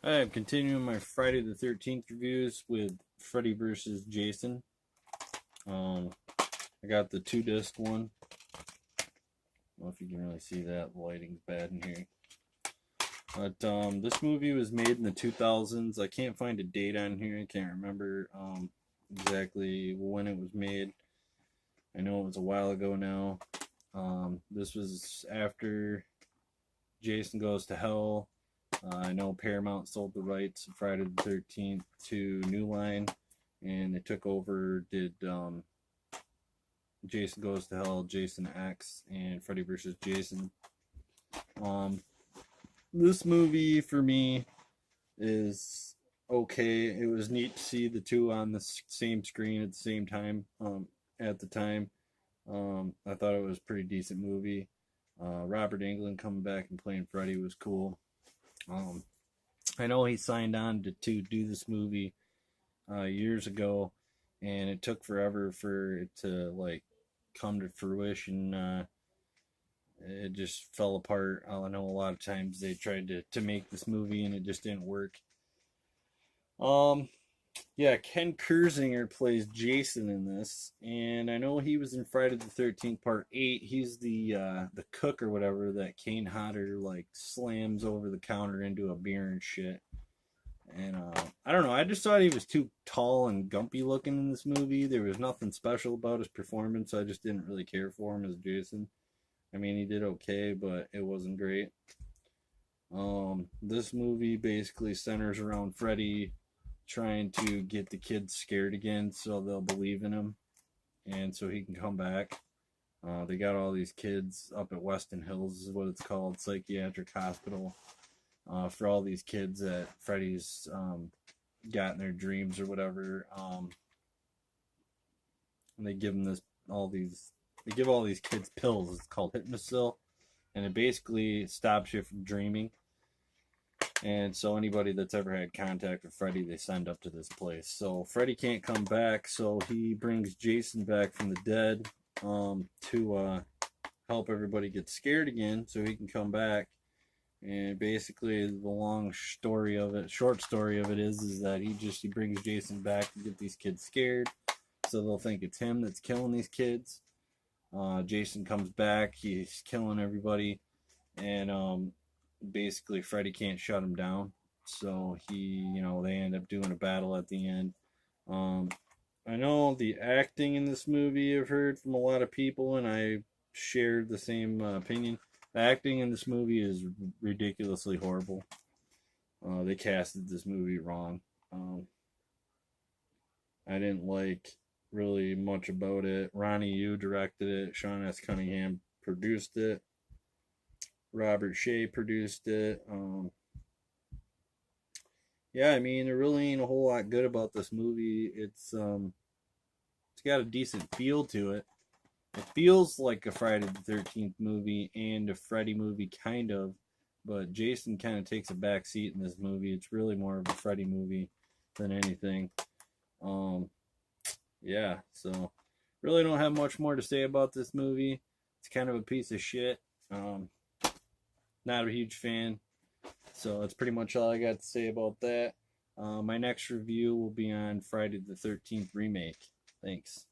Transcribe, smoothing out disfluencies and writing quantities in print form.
Hi, I'm continuing my Friday the 13th reviews with Freddy versus Jason. Um, I got the 2 disc one. I don't know if you can really see that. The lighting's bad in here. But this movie was made in the 2000s. I can't find a date on here. I can't remember exactly when it was made. I know it was a while ago now. This was after Jason Goes to Hell. I know Paramount sold the rights of Friday the 13th to New Line, and they took over, did Jason Goes to Hell, Jason X, and Freddy vs. Jason. Um, this movie, for me, is okay. It was neat to see the two on the same screen at the same time at the time. I thought it was a pretty decent movie. Robert Englund coming back and playing Freddy was cool. Um, I know he signed on to do this movie years ago, and it took forever for it to like come to fruition. It just fell apart. I know a lot of times they tried to make this movie and it just didn't work. Um, yeah, Ken Kersinger plays Jason in this, and I know he was in Friday the 13th Part 8. He's the cook or whatever that Kane Hodder like slams over the counter into a beer and shit. And I don't know. I just thought he was too tall and gumpy looking in this movie. There was nothing special about his performance. I just didn't really care for him as Jason. I mean, he did okay, but it wasn't great. This movie basically centers around Freddy trying to get the kids scared again so they'll believe in him and so he can come back. They got all these kids up at Weston Hills, is what it's called, psychiatric hospital, for all these kids that Freddy's got in their dreams or whatever. And they give them they give all these kids pills. It's called Hypnosil, and it basically stops you from dreaming. And so anybody that's ever had contact with Freddy, they send up to this place. So Freddy can't come back, so he brings Jason back from the dead to help everybody get scared again, so he can come back. And basically, the short story of it is that he brings Jason back to get these kids scared, so they'll think it's him that's killing these kids. Jason comes back, he's killing everybody, and basically Freddy can't shut him down. So they end up doing a battle at the end. Um, I know the acting in this movie I've heard from a lot of people, and I shared the same opinion. The acting in this movie is ridiculously horrible. They casted this movie wrong. I didn't like really much about it. Ronnie Yu directed it. Sean S. Cunningham produced it. Robert Shea produced it. Yeah, I mean, there really ain't a whole lot good about this movie. It's got a decent feel to it. It feels like a Friday the 13th movie and a Freddy movie, kind of, but Jason kind of takes a back seat in this movie. It's really more of a Freddy movie than anything. Um, yeah, so really don't have much more to say about this movie. It's kind of a piece of shit. Um, Not a huge fan. So that's pretty much all I got to say about that. My next review will be on Friday the 13th remake. Thanks.